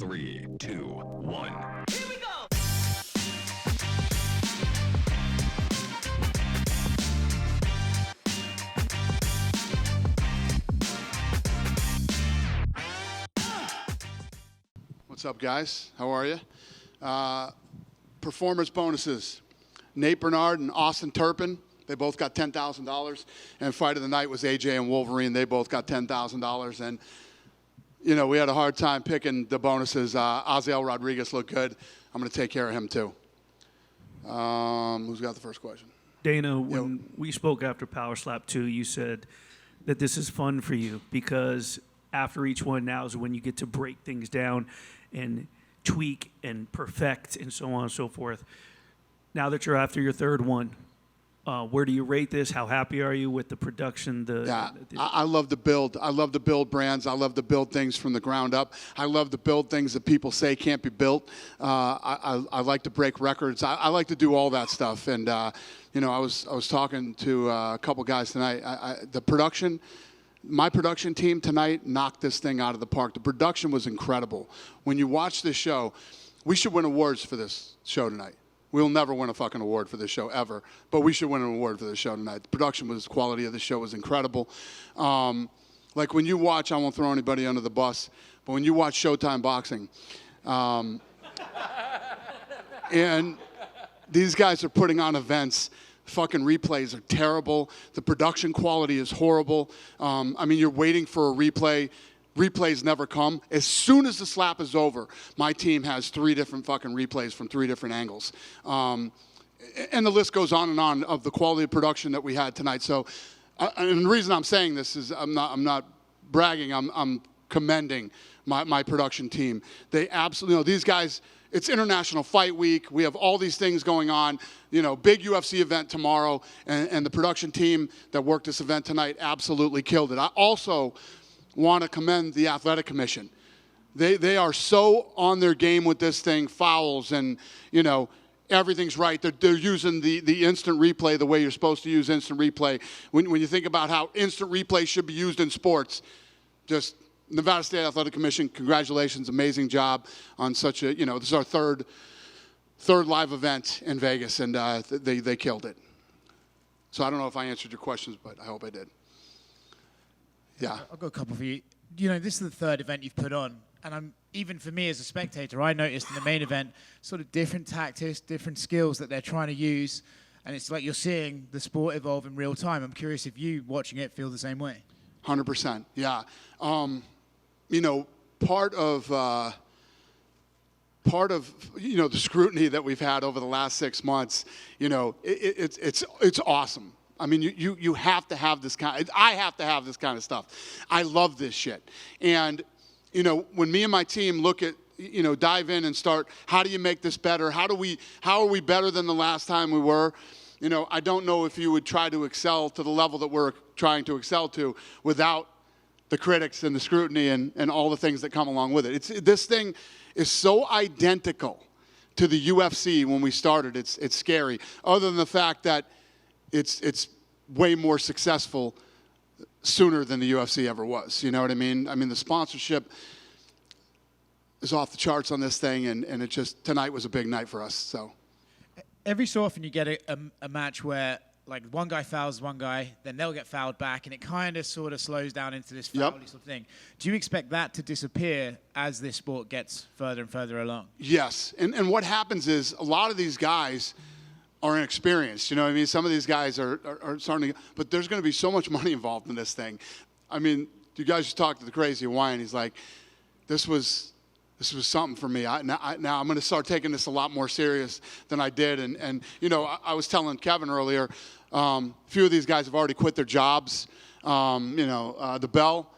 3, 2, 1. Here we go! What's up, guys? How are you? Performance bonuses. Nate Bernard and Austin Turpin, they both got $10,000. And fight of the night was AJ and Wolverine. They both got $10,000. And, you know, we had a hard time picking the bonuses. Aziel Rodriguez looked good. I'm going to take care of him, too. Who's got the first question? Dana, when we spoke after Power Slap 2, you said that this is fun for you because after each one now is when you get to break things down and tweak and perfect and so on and so forth. Now that you're after your third one, where do you rate this? How happy are you with the production? I love to build. I love to build brands. I love to build things from the ground up. I love to build things that people say can't be built. I like to break records. I like to do all that stuff. And you know, I was talking to a couple guys tonight. The production. My production team tonight knocked this thing out of the park. The production was incredible. When you watch this show, we should win awards for this show tonight. We'll never win a fucking award for this show ever, but we should win an award for this show tonight. The production was, quality of the show was incredible. Like when you watch, I won't throw anybody under the bus, but when you watch Showtime Boxing, and these guys are putting on events. Fucking replays are terrible. The production quality is horrible. I mean, you're waiting for a replay. Replays never come. As soon as the slap is over, my team has 3 different fucking replays from 3 different angles. And the list goes on and on of the quality of production that we had tonight. So, and the reason I'm saying this is I'm not bragging. I'm commending my production team. They absolutely, you know, these guys. It's International Fight Week. We have all these things going on. You know, big UFC event tomorrow, and the production team that worked this event tonight absolutely killed it. I also want to commend the Athletic Commission. They are so on their game with this thing, fouls, and, you know, everything's right. They're using the instant replay the way you're supposed to use instant replay. When you think about how instant replay should be used in sports, just Nevada State Athletic Commission, congratulations, amazing job on such a, you know, this is our third live event in Vegas, and they killed it. So I don't know if I answered your questions, but I hope I did. Yeah. I've got a couple for you. You know, this is the third event you've put on, and even for me as a spectator, I noticed in the main event sort of different tactics, different skills that they're trying to use, and it's like you're seeing the sport evolve in real time. I'm curious if you, watching it, feel the same way. 100%, yeah. You know, part of you know, the scrutiny that we've had over the last 6 months, you know, it's awesome. I mean, you have to have this kind. I have to have this kind of stuff. I love this shit. And you know, when me and my team look at, you know, dive in and start, how do you make this better? How are we better than the last time we were? You know, I don't know if you would try to excel to the level that we're trying to excel to without the critics and the scrutiny and all the things that come along with it. This thing is so identical to the UFC when we started. It's scary. Other than the fact that it's way more successful sooner than the UFC ever was. You know what I mean? I mean, the sponsorship is off the charts on this thing, and it just, tonight was a big night for us. So every so often you get a match where, like, one guy fouls one guy, then they'll get fouled back, and it kind of sort of slows down into this foul sort of thing. Do you expect that to disappear as this sport gets further and further along? Yes, and what happens is a lot of these guys are inexperienced. You know what I mean? Some of these guys are starting to, but there's going to be so much money involved in this thing. I mean, you guys just talked to the Crazy Hawaiian. He's like, this was something for me. Now I'm going to start taking this a lot more serious than I did. And you know, I was telling Kevin earlier, a few of these guys have already quit their jobs. You know, the Bell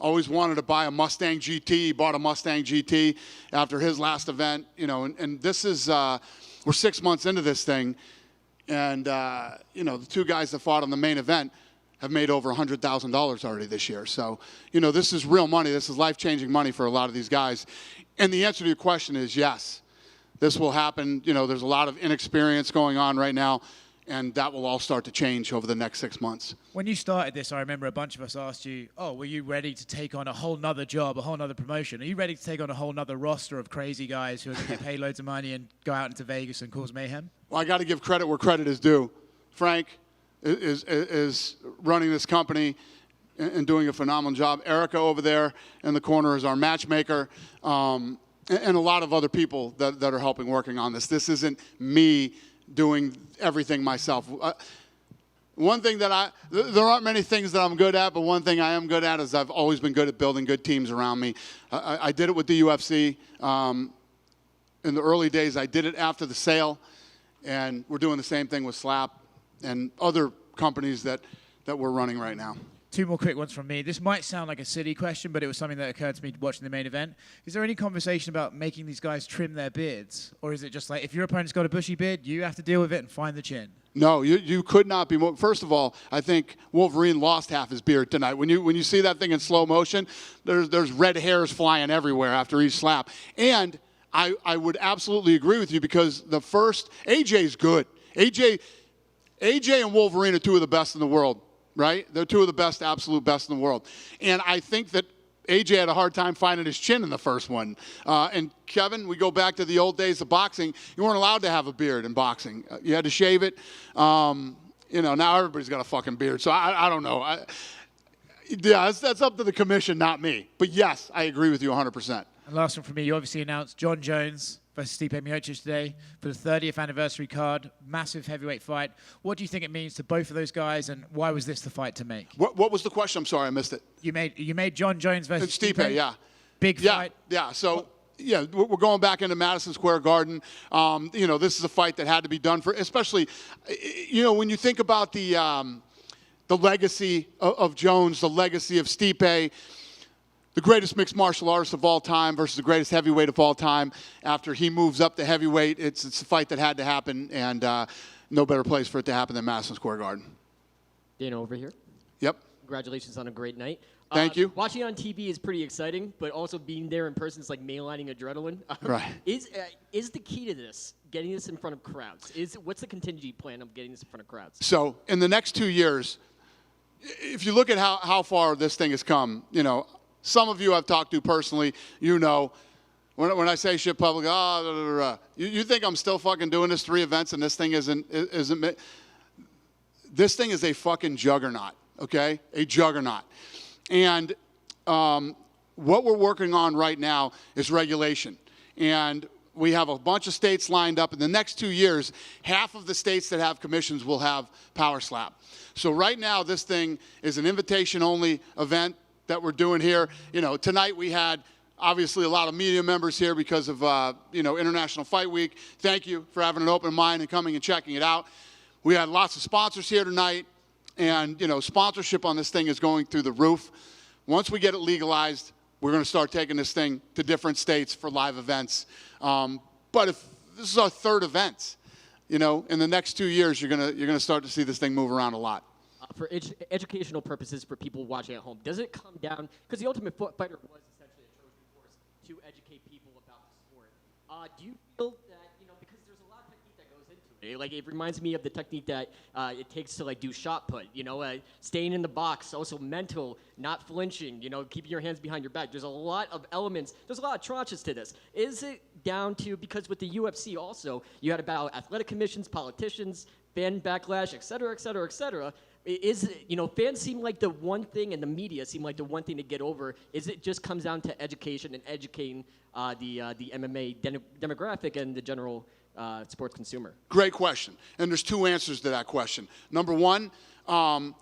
always wanted to buy a Mustang GT. He bought a Mustang GT after his last event. You know, and this is, we're 6 months into this thing. And, you know, the 2 guys that fought on the main event have made over $100,000 already this year. So, you know, this is real money. This is life-changing money for a lot of these guys. And the answer to your question is yes. This will happen. You know, there's a lot of inexperience going on right now. and that will all start to change over the next 6 months. When you started this, I remember a bunch of us asked you, oh, were you ready to take on a whole nother job, a whole nother promotion? Are you ready to take on a whole nother roster of crazy guys who are going to get paid loads of money and go out into Vegas and cause mayhem? Well, I got to give credit where credit is due. Frank is running this company and doing a phenomenal job. Erica over there in the corner is our matchmaker, and a lot of other people that are helping working on this. This isn't me doing everything myself. One thing that there aren't many things that I'm good at, but one thing I am good at is I've always been good at building good teams around me. I did it with the UFC. In the early days, I did it after the sale, and we're doing the same thing with Slap and other companies that we're running right now. Two more quick ones from me. This might sound like a silly question, but it was something that occurred to me watching the main event. Is there any conversation about making these guys trim their beards? Or is it just like, if your opponent's got a bushy beard, you have to deal with it and find the chin? No, you could not be more. First of all, I think Wolverine lost half his beard tonight. When you see that thing in slow motion, there's red hairs flying everywhere after each slap. And I would absolutely agree with you, because the first, AJ's good. AJ and Wolverine are two of the best in the world. Right? They're two of the best, absolute best in the world. And I think that AJ had a hard time finding his chin in the first one. And Kevin, we go back to the old days of boxing. You weren't allowed to have a beard in boxing. You had to shave it. Now everybody's got a fucking beard. So I don't know. That's up to the commission, not me. But yes, I agree with you 100%. And last one from me, you obviously announced John Jones versus Stipe Miocic today for the 30th anniversary card, massive heavyweight fight. What do you think it means to both of those guys, and why was this the fight to make? What was the question? I'm sorry, I missed it. You made John Jones versus Stipe, yeah. Big fight. Yeah. So, yeah, we're going back into Madison Square Garden. This is a fight that had to be done for, especially, when you think about the legacy of Jones, the legacy of Stipe, the greatest mixed martial artist of all time versus the greatest heavyweight of all time. After he moves up to heavyweight, it's a fight that had to happen, and no better place for it to happen than Madison Square Garden. Dana over here. Yep. Congratulations on a great night. Thank you. Watching on TV is pretty exciting, but also being there in person is like mainlining adrenaline. Right. Is the key to this getting this in front of crowds? What's the contingency plan of getting this in front of crowds? So in the next 2 years, if you look at how far this thing has come, some of you I've talked to personally, when I say shit public, you think I'm still fucking doing this 3 events and this thing isn't this thing is a fucking juggernaut, okay? A juggernaut. And what we're working on right now is regulation. And we have a bunch of states lined up. In the next 2 years, half of the states that have commissions will have Power Slap. So right now, this thing is an invitation-only event that we're doing here. Tonight we had obviously a lot of media members here because of International Fight Week. Thank you for having an open mind and coming and checking it out. We had lots of sponsors here tonight, and sponsorship on this thing is going through the roof. Once we get it legalized, we're going to start taking this thing to different states for live events. But if this is our 3rd event, in the next 2 years, you're gonna start to see this thing move around a lot. For educational purposes, for people watching at home, does it come down, because the Ultimate Fighter was essentially a Trojan horse to educate people about the sport. Do you feel that, because there's a lot of technique that goes into it. Like, it reminds me of the technique that it takes to, do shot put, staying in the box, also mental, not flinching, keeping your hands behind your back. There's a lot of elements. There's a lot of tranches to this. Is it down to, because with the UFC also, you had about athletic commissions, politicians, fan backlash, et cetera, et cetera, et cetera. Fans seem like the one thing, and the media seem like the one thing to get over. Is it just comes down to education and educating the MMA demographic and the general sports consumer? Great question. And there's 2 answers to that question. Number 1,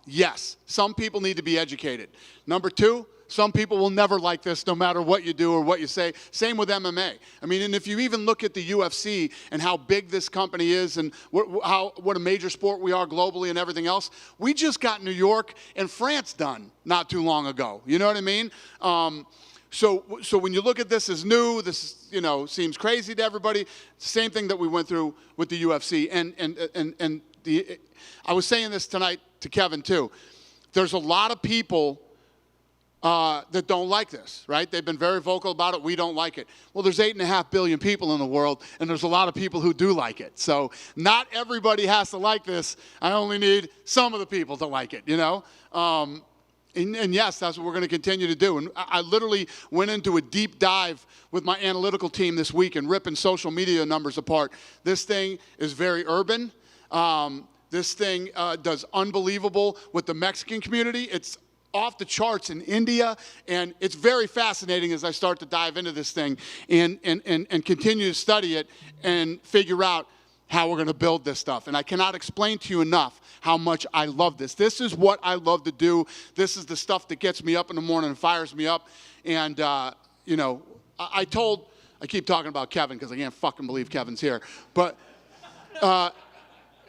yes, some people need to be educated. Number 2, some people will never like this no matter what you do or what you say. Same with MMA. And if you even look at the UFC and how big this company is and what a major sport we are globally and everything else, we just got New York and France done not too long ago. You know what I mean? So when you look at this as new, this seems crazy to everybody. Same thing that we went through with the UFC. And I was saying this tonight to Kevin too. There's a lot of people that don't like this, right? They've been very vocal about it. We don't like it. Well, there's 8.5 billion people in the world, and there's a lot of people who do like it. So not everybody has to like this. I only need some of the people to like it, you know? And yes, that's what we're going to continue to do. And I literally went into a deep dive with my analytical team this week and ripping social media numbers apart. This thing is very urban. This thing does unbelievable with the Mexican community. It's off the charts in India, and it's very fascinating as I start to dive into this thing and continue to study it and figure out how we're going to build this stuff. And I cannot explain to you enough how much I love this. This is what I love to do. This is the stuff that gets me up in the morning and fires me up. And, you know, I keep talking about Kevin because I can't fucking believe Kevin's here. But,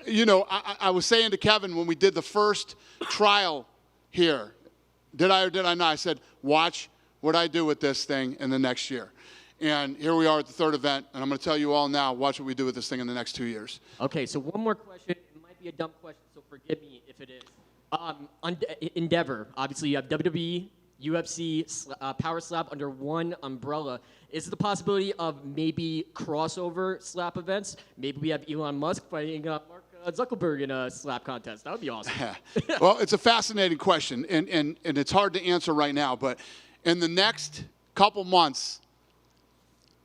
you know, I was saying to Kevin when we did the first trial here, did I or did I not? I said, watch what I do with this thing in the next year. And here we are at the third event, and I'm going to tell you all now, watch what we do with this thing in the next 2 years. Okay, so one more question. It might be a dumb question, so forgive me if it is. Endeavor, obviously you have WWE, UFC, Power Slap under one umbrella. Is there the possibility of maybe crossover slap events? Maybe we have Elon Musk fighting Mark Zuckerberg in a slap contest. That would be awesome. Well, it's a fascinating question, and it's hard to answer right now, but in the next couple months,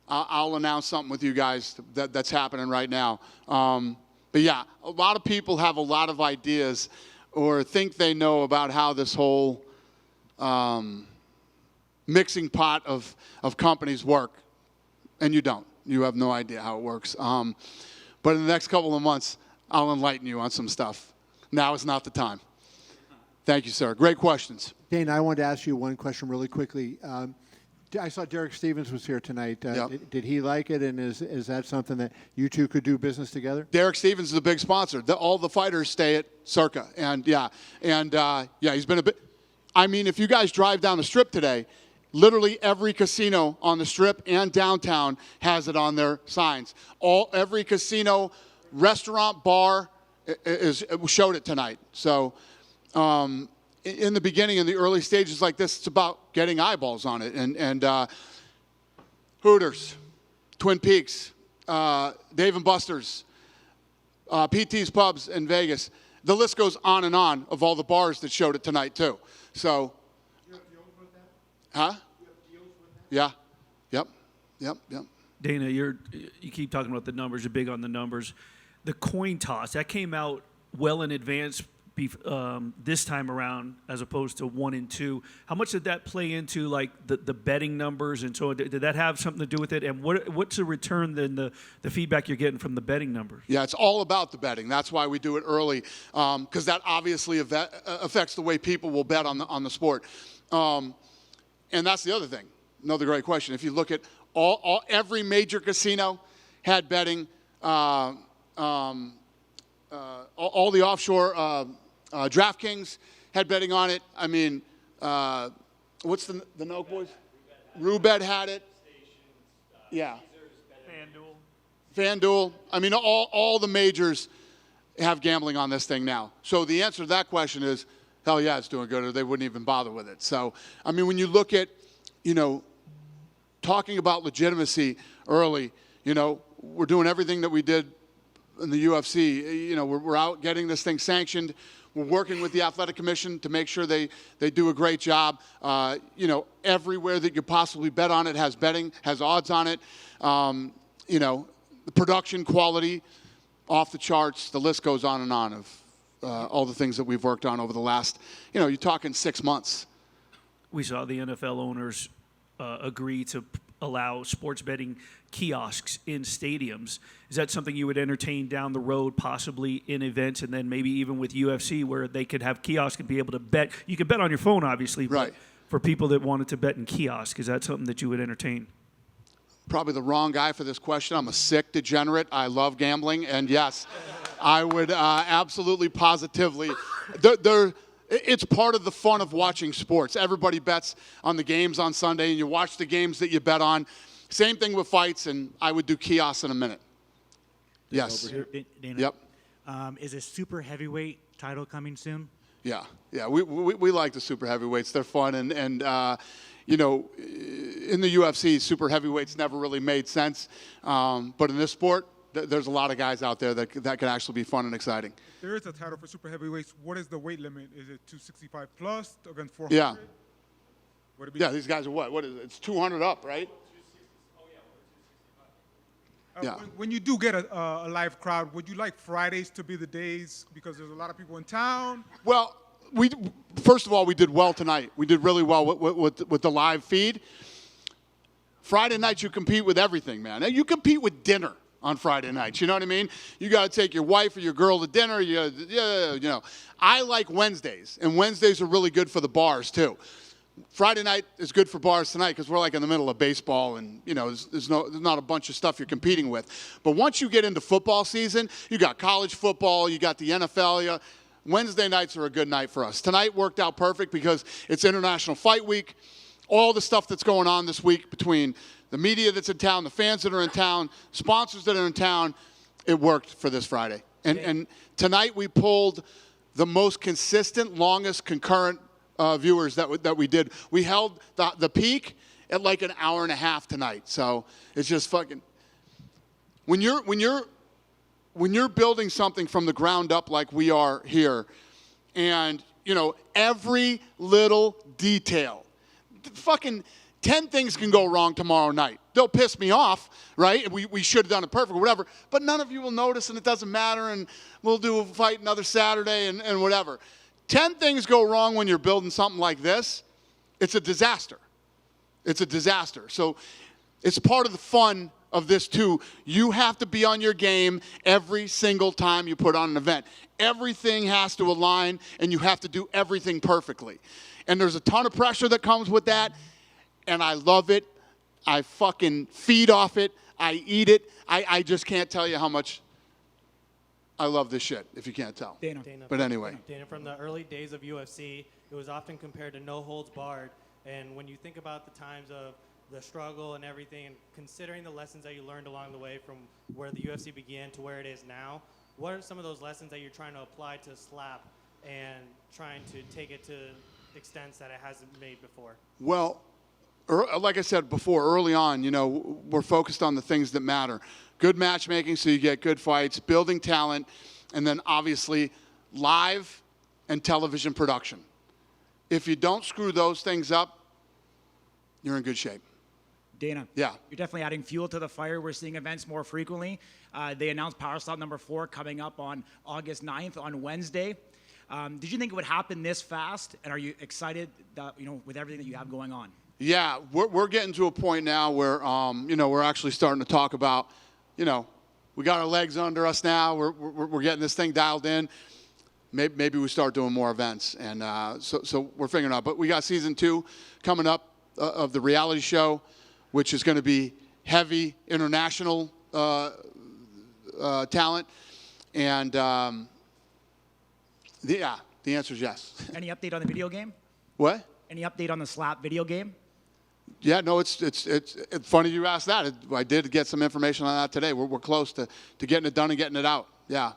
I'll announce something with you guys that's happening right now. But yeah, a lot of people have a lot of ideas or think they know about how this whole mixing pot of companies work, and you don't. You have no idea how it works. But in the next couple of months, I'll enlighten you on some stuff. Now is not the time. Thank you, sir. Great questions. Dana, I wanted to ask you one question really quickly. I saw Derek Stevens was here tonight. Yep. Did he like it, and is that something that you two could do business together? Derek Stevens is a big sponsor. All the fighters stay at Circa, and yeah, he's been a bit. I mean, if you guys drive down the Strip today, literally every casino on the Strip and downtown has it on their signs. Every casino, restaurant, bar showed it tonight. So. In the beginning, in the early stages like this, it's about getting eyeballs on it. And Hooters, Twin Peaks, Dave & Buster's, PT's Pubs in Vegas. The list goes on and on of all the bars that showed it tonight, too. So. You have deals with that? Huh? You have deals with that? Yeah. Yep. Dana, you keep talking about the numbers. You're big on the numbers. The coin toss, that came out well in advance this time around as opposed to 1 and 2. How much did that play into like the betting numbers and so on? Did that have something to do with it? And what's the return then the feedback you're getting from the betting numbers? Yeah, it's all about the betting. That's why we do it early, because that obviously affects the way people will bet on the sport. And that's the other thing. Another great question. If you look at every major casino had betting. All the offshore DraftKings had betting on it. I mean, what's the Noke boys? Rubet had it. Yeah. FanDuel. I mean, all the majors have gambling on this thing now. So the answer to that question is, hell yeah, it's doing good, or they wouldn't even bother with it. So, I mean, when you look at, talking about legitimacy early, we're doing everything that we did in the UFC. We're out getting this thing sanctioned. We're working with the Athletic Commission to make sure they do a great job. Everywhere that you possibly bet on it has betting, has odds on it. The production quality off the charts. The list goes on and on of all the things that we've worked on over the last, you're talking 6 months. We saw the NFL owners agree to allow sports betting kiosks in stadiums. Is that something you would entertain down the road, possibly in events, and then maybe even with UFC where they could have kiosks and be able to bet? You could bet on your phone, obviously, right. But for people that wanted to bet in kiosk, is that something that you would entertain? Probably the wrong guy for this question. I'm a sick degenerate. I love gambling, and yes, I would absolutely, positively. It's part of the fun of watching sports. Everybody bets on the games on Sunday, and you watch the games that you bet on. Same thing with fights, and I would do kiosks in a minute. Yes. Dana, Yep. Is a super heavyweight title coming soon? Yeah, we like the super heavyweights. They're fun, and you know, in the UFC, super heavyweights never really made sense. But in this sport, there's a lot of guys out there that can actually be fun and exciting. There is a title for super heavyweights. What is the weight limit? Is it 265 plus against 400? Yeah. Would it be? Yeah, these guys are what is it? It's 200 up, right? Yeah. When you do get a live crowd, would you like Fridays to be the days because there's a lot of people in town? Well, first of all, we did well tonight. We did really well with the live feed. Friday nights, you compete with everything, man. You compete with dinner on Friday nights. You know what I mean? You got to take your wife or your girl to dinner. You know. I like Wednesdays, and Wednesdays are really good for the bars too. Friday night is good for bars tonight because we're like in the middle of baseball and, you know, there's not a bunch of stuff you're competing with. But once you get into football season, you got college football, you got the NFL. Wednesday nights are a good night for us. Tonight worked out perfect because it's International Fight Week. All the stuff that's going on this week between the media that's in town, the fans that are in town, sponsors that are in town, it worked for this Friday. And tonight we pulled the most consistent, longest concurrent viewers that we did. We held the peak at like an hour and a half tonight. So it's just fucking. When you're building something from the ground up like we are here, and you know every little detail, fucking 10 things can go wrong tomorrow night. They'll piss me off, right? We should have done it perfect, whatever. But none of you will notice, and it doesn't matter. And we'll do a fight another Saturday and whatever. 10 things go wrong when you're building something like this. It's a disaster. It's a disaster. So it's part of the fun of this too. You have to be on your game every single time you put on an event. Everything has to align, and you have to do everything perfectly. And there's a ton of pressure that comes with that, and I love it. I fucking feed off it. I eat it. I just can't tell you how much I love this shit, if you can't tell. Dana. But anyway. Dana, from the early days of UFC, it was often compared to no holds barred. And when you think about the times of the struggle and everything, and considering the lessons that you learned along the way from where the UFC began to where it is now, what are some of those lessons that you're trying to apply to Slap and trying to take it to extents that it hasn't made before? Well, like I said before, early on, you know, we're focused on the things that matter. Good matchmaking so you get good fights, building talent, and then obviously live and television production. If you don't screw those things up, you're in good shape. Dana, Yeah. you're definitely adding fuel to the fire. We're seeing events more frequently. They announced Power Slap number 4 coming up on August 9th on Wednesday. Did you think it would happen this fast? And are you excited that, you know, with everything that you have going on? Yeah, we're getting to a point now where, you know, we're actually starting to talk about, you know, we got our legs under us now. We're getting this thing dialed in. Maybe we start doing more events, and so we're figuring out. But we got season 2 coming up of the reality show, which is going to be heavy international talent, and the answer is yes. Any update on the video game? What? Any update on the Slap video game? Yeah, no, it's funny you asked that. I did get some information on that today. We're close to getting it done and getting it out. Yeah.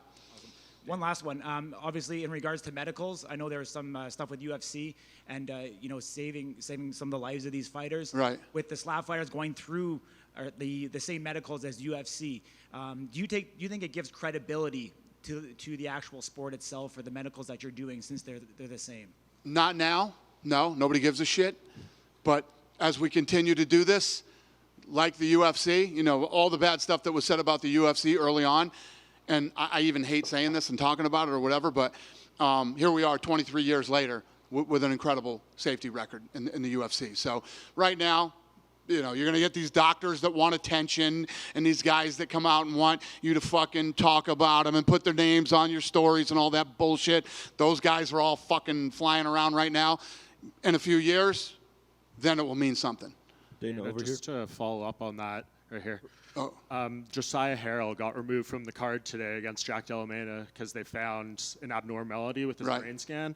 One last one. Obviously, in regards to medicals, I know there was some stuff with UFC and you know, saving some of the lives of these fighters. Right. With the Slap fighters going through the same medicals as UFC, do you think it gives credibility to the actual sport itself or the medicals that you're doing since they're the same? Not now. No, nobody gives a shit. But as we continue to do this, like the UFC, you know, all the bad stuff that was said about the UFC early on, and I even hate saying this and talking about it or whatever, but here we are 23 years later with an incredible safety record in the UFC. So right now, you know, you're going to get these doctors that want attention and these guys that come out and want you to fucking talk about them and put their names on your stories and all that bullshit. Those guys are all fucking flying around right now. In a few years, then it will mean something. Dana, over just to follow up on that right here. Oh. Josiah Harrell got removed from the card today against Jack Della Mena because they found an abnormality with his brain scan.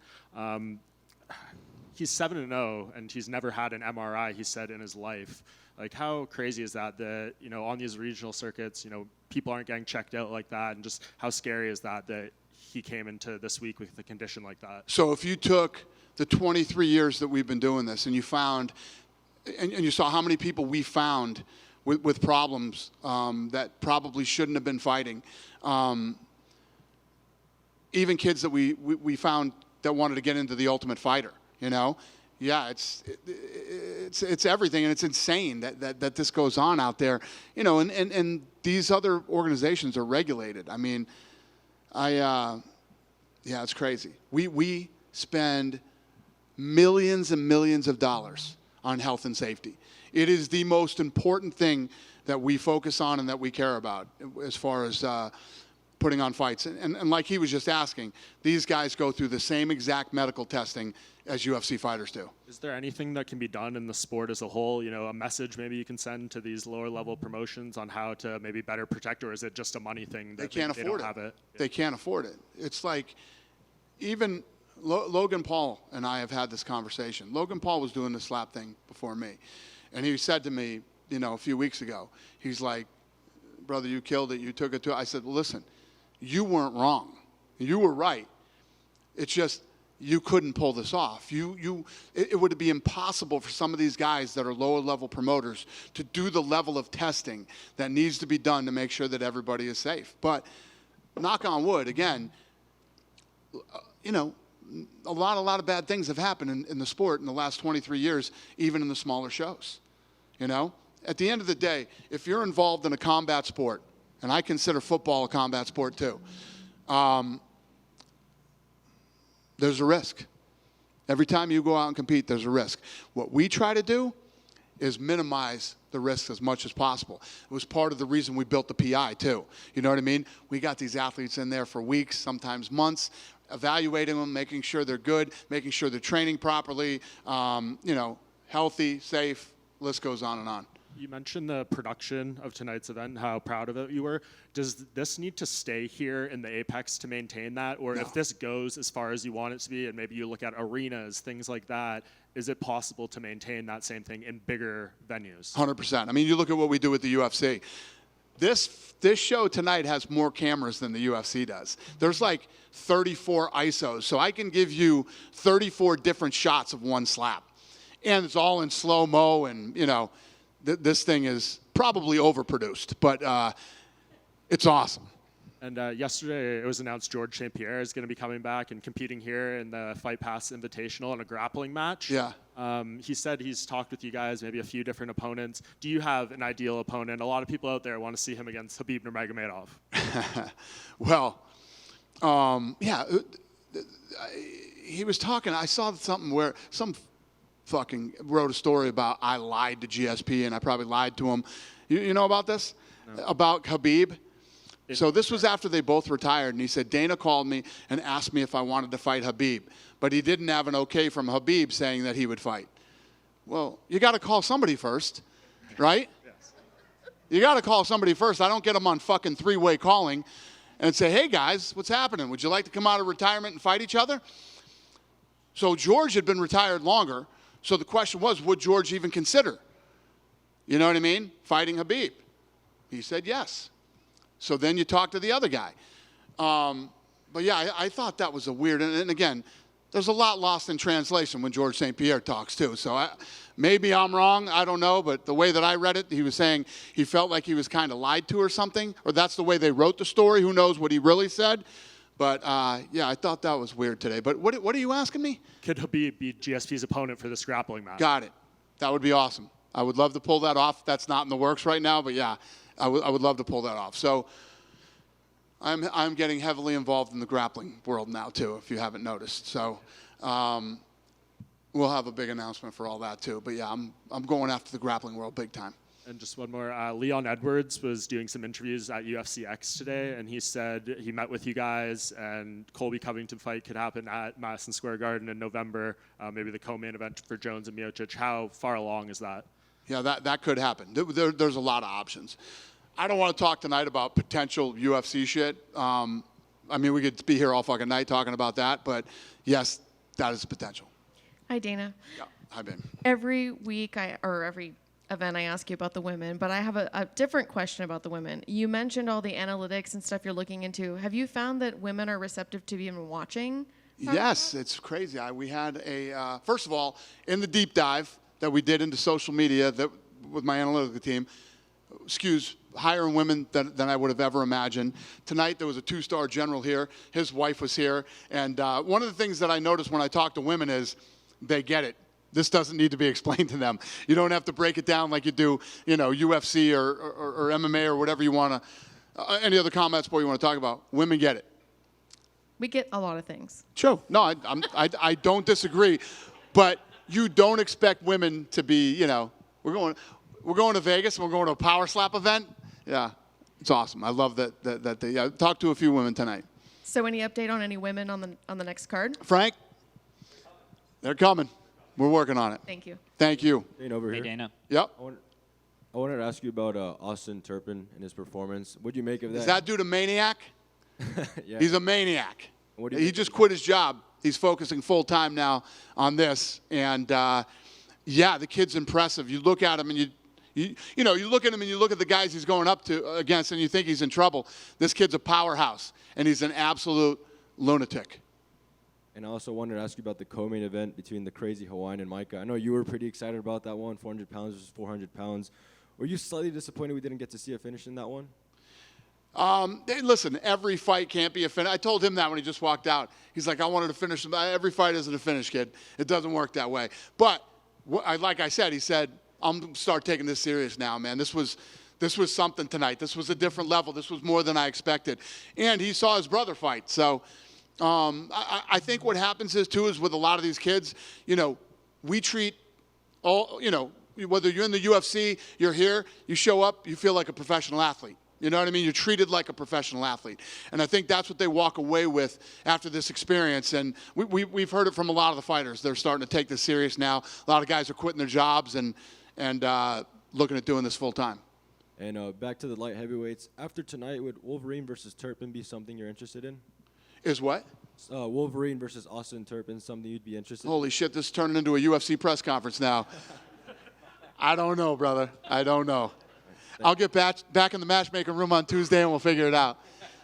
He's 7-0, and he's never had an MRI, he said, in his life. Like, how crazy is that, you know, on these regional circuits, you know, people aren't getting checked out like that, and just how scary is that he came into this week with a condition like that? So if you took the 23 years that we've been doing this and you found, and you saw how many people we found with problems that probably shouldn't have been fighting, even kids that we found that wanted to get into the Ultimate Fighter, you know? Yeah, it's everything, and it's insane that this goes on out there, you know, and these other organizations are regulated. I mean, yeah, it's crazy. We spend millions and millions of dollars on health and safety. It is the most important thing that we focus on and that we care about as far as putting on fights. And like he was just asking, these guys go through the same exact medical testing as UFC fighters do. Is there anything that can be done in the sport as a whole? You know, a message maybe you can send to these lower level promotions on how to maybe better protect, or is it just a money thing that they can't they afford don't it. have it? They can't afford it. It's like even Logan Paul and I have had this conversation. Logan Paul was doing the slap thing before me. And he said to me, you know, a few weeks ago, he's like, brother, you killed it. You took it to, I said, well, listen, you weren't wrong. You were right. It's just, you couldn't pull this off. It would be impossible for some of these guys that are lower level promoters to do the level of testing that needs to be done to make sure that everybody is safe. But knock on wood, again, you know, a lot of bad things have happened in the sport in the last 23 years, even in the smaller shows. You know, at the end of the day, if you're involved in a combat sport, and I consider football a combat sport too, there's a risk. Every time you go out and compete, there's a risk. What we try to do is minimize the risks as much as possible. It was part of the reason we built the PI too. You know what I mean? We got these athletes in there for weeks, sometimes months, evaluating them, making sure they're good, making sure they're training properly, you know, healthy, safe, list goes on and on. You mentioned the production of tonight's event, how proud of it you were. Does this need to stay here in the Apex to maintain that? Or No. if this goes as far as you want it to be, and maybe you look at arenas, things like that, is it possible to maintain that same thing in bigger venues? 100%. I mean, you look at what we do with the UFC. This show tonight has more cameras than the UFC does. There's like 34 ISOs, so I can give you 34 different shots of one slap. And it's all in slow-mo, and, you know, this thing is probably overproduced, but it's awesome. And yesterday it was announced George St. Pierre is going to be coming back and competing here in the Fight Pass Invitational in a grappling match. Yeah. He said he's talked with you guys, maybe a few different opponents. Do you have an ideal opponent? A lot of people out there want to see him against Khabib Nurmagomedov. Well, yeah, he was talking. I saw something where some fucking wrote a story about I lied to GSP and I probably lied to him. You know about this? No. About Khabib? So this was after they both retired, and he said, Dana called me and asked me if I wanted to fight Khabib, but he didn't have an okay from Khabib saying that he would fight. Well, you got to call somebody first, right? Yes. You got to call somebody first. I don't get them on fucking three-way calling and say, hey, guys, what's happening? Would you like to come out of retirement and fight each other? So George had been retired longer, so the question was, would George even consider, you know what I mean, fighting Khabib? He said yes. So then you talk to the other guy. But yeah, I thought that was a weird, and again, there's a lot lost in translation when George St. Pierre talks too. So maybe I'm wrong, I don't know, but the way that I read it, he was saying he felt like he was kind of lied to or something, or that's the way they wrote the story. Who knows what he really said? But yeah, I thought that was weird today. But what are you asking me? Could Khabib be GSP's opponent for this grappling match? Got it. That would be awesome. I would love to pull that off. That's not in the works right now, but yeah, I would love to pull that off. So I'm getting heavily involved in the grappling world now too, if you haven't noticed. So we'll have a big announcement for all that too. But yeah, I'm going after the grappling world big time. And just one more, Leon Edwards was doing some interviews at UFC X today, and he said he met with you guys, and Colby Covington fight could happen at Madison Square Garden in November, maybe the co-main event for Jones and Miocic. How far along is that? Yeah, that could happen. There's a lot of options. I don't want to talk tonight about potential UFC shit. I mean, we could be here all fucking night talking about that, but yes, that is potential. Hi, Dana. Yeah, hi, Ben. Every week, or every event, I ask you about the women, but I have a different question about the women. You mentioned all the analytics and stuff you're looking into. Have you found that women are receptive to even watching? Yes, it's crazy. We had first of all, in the deep dive that we did into social media with my analytical team, skews higher in women than I would have ever imagined. Tonight, there was a 2-star general here. His wife was here. And one of the things that I noticed when I talk to women is they get it. This doesn't need to be explained to them. You don't have to break it down like you do, UFC or MMA or whatever you want to, any other combat sport you want to talk about. Women get it. We get a lot of things. Sure. No, I don't disagree. But you don't expect women to be, we're going to Vegas and we're going to a power slap event. Yeah, it's awesome. I love that they talked to a few women tonight. So any update on any women on the next card? Frank, they're coming. We're working on it. Thank you. Thank you. Dana over here. Hey, Dana. Yep. I wanted to ask you about Austin Turpin and his performance. What do you make of that? Is that dude a maniac? Yeah. He's a maniac. He just quit his job. He's focusing full time now on this. And, yeah, the kid's impressive. You look at him and you look at him and you look at the guys he's going up to against and you think he's in trouble. This kid's a powerhouse, and he's an absolute lunatic. And I also wanted to ask you about the co-main event between the crazy Hawaiian and Micah. I know you were pretty excited about that one, 400 pounds versus 400 pounds. Were you slightly disappointed we didn't get to see a finish in that one? Listen, every fight can't be a finish. I told him that when he just walked out. He's like, I wanted to finish. Every fight isn't a finish, kid. It doesn't work that way. But like I said, he said, I'm going to start taking this serious now, man. This was something tonight. This was a different level. This was more than I expected. And he saw his brother fight. So I think what happens is with a lot of these kids, we treat all, whether you're in the UFC, you're here, you show up, you feel like a professional athlete. You know what I mean? You're treated like a professional athlete. And I think that's what they walk away with after this experience. And we've heard it from a lot of the fighters. They're starting to take this serious now. A lot of guys are quitting their jobs and looking at doing this full time. And back to the light heavyweights. After tonight, would Wolverine versus Turpin be something you're interested in? Is what? Wolverine versus Austin Turpin, something you'd be interested in? Holy shit, this is turning into a UFC press conference now. I don't know, brother. I don't know. I'll get back in the matchmaking room on Tuesday and we'll figure it out.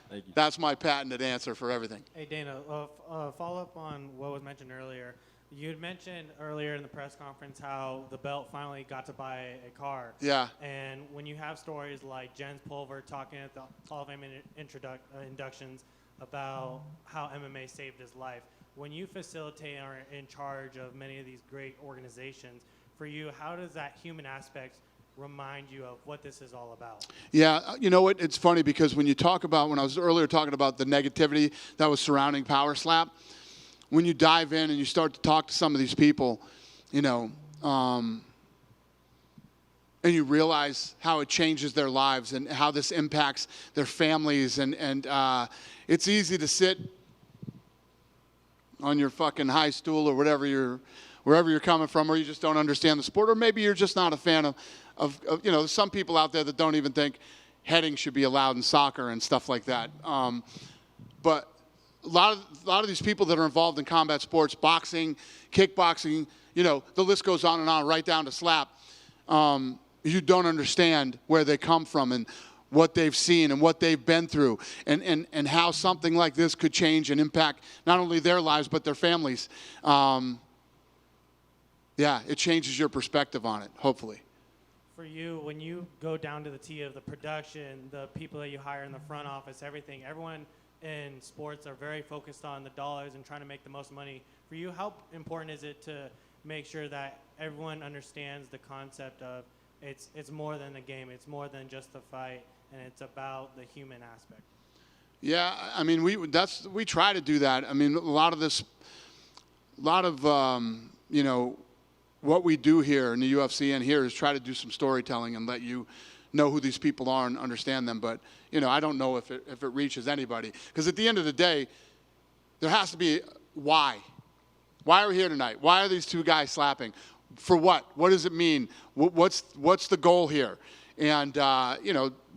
Thank you. That's my patented answer for everything. Hey, Dana, follow up on what was mentioned earlier. You had mentioned earlier in the press conference how the belt finally got to buy a car. Yeah. And when you have stories like Jens Pulver talking at the Hall of Fame inductions about how MMA saved his life, when you facilitate or are in charge of many of these great organizations, for you, how does that human aspect remind you of what this is all about? Yeah, you know what? It's funny because when I was earlier talking about the negativity that was surrounding Power Slap, when you dive in and you start to talk to some of these people, and you realize how it changes their lives and how this impacts their families, and it's easy to sit on your fucking high stool or wherever you're coming from, or you just don't understand the sport, or maybe you're just not a fan of some people out there that don't even think heading should be allowed in soccer and stuff like that. But a lot of these people that are involved in combat sports, boxing, kickboxing, the list goes on and on, right down to slap. You don't understand where they come from and what they've seen and what they've been through, and how something like this could change and impact not only their lives but their families. Yeah, it changes your perspective on it, hopefully. For you, when you go down to the T of the production, the people that you hire in the front office, everyone in sports are very focused on the dollars and trying to make the most money. For you, how important is it to make sure that everyone understands the concept of it's more than a game, it's more than just a fight, and it's about the human aspect? Yeah, I mean, we try to do that. I mean, a lot of what we do here in the UFC and here is try to do some storytelling and let you know who these people are and understand them. But, I don't know if it reaches anybody. Because at the end of the day, there has to be why. Why are we here tonight? Why are these two guys slapping? For what? What does it mean? What's the goal here? And,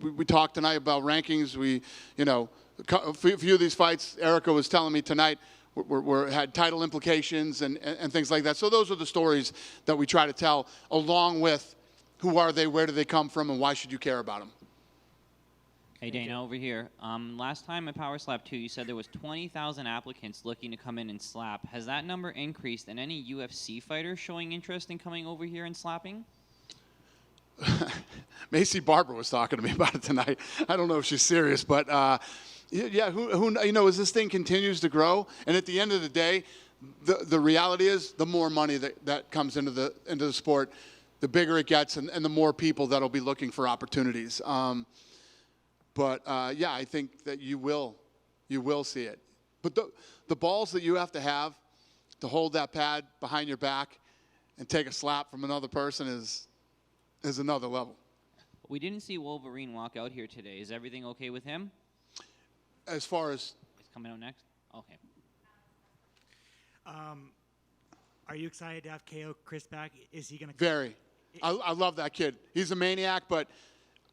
we talked tonight about rankings. A few of these fights, Erica was telling me tonight, had title implications and things like that. So those are the stories that we try to tell, along with Who are they? Where do they come from? And why should you care about them? Hey, Dana, over here. Last time at Power Slap 2, you said there was 20,000 applicants looking to come in and slap. Has that number increased, and any UFC fighters showing interest in coming over here and slapping? Macy Barber was talking to me about it tonight. I don't know if she's serious, but yeah, who you know, as this thing continues to grow, and at the end of the day, the reality is the more money that comes into the sport, the bigger it gets, and the more people that'll be looking for opportunities. But yeah, I think that you will see it. But the balls that you have to hold that pad behind your back and take a slap from another person is another level. We didn't see Wolverine walk out here today. Is everything okay with him? As far as he's coming out next? Okay. Are you excited to have KO Chris back? Is he going to? Very. I love that kid. He's a maniac, but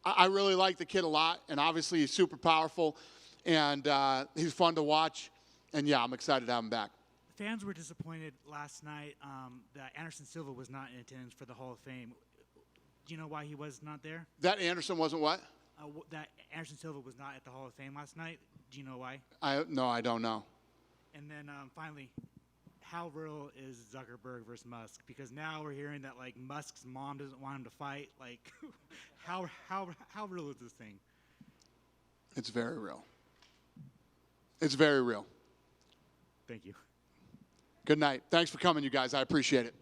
I really like the kid a lot, and obviously he's super powerful, and he's fun to watch, and yeah, I'm excited to have him back. Fans were disappointed last night that Anderson Silva was not in attendance for the Hall of Fame. Do you know why he was not there? That Anderson wasn't what? That Anderson Silva was not at the Hall of Fame last night. Do you know why? No, I don't know. And then finally, how real is Zuckerberg versus Musk? Because now we're hearing that like Musk's mom doesn't want him to fight. Like, how real is this thing? It's very real. It's very real. Thank you. Good night. Thanks for coming, you guys. I appreciate it.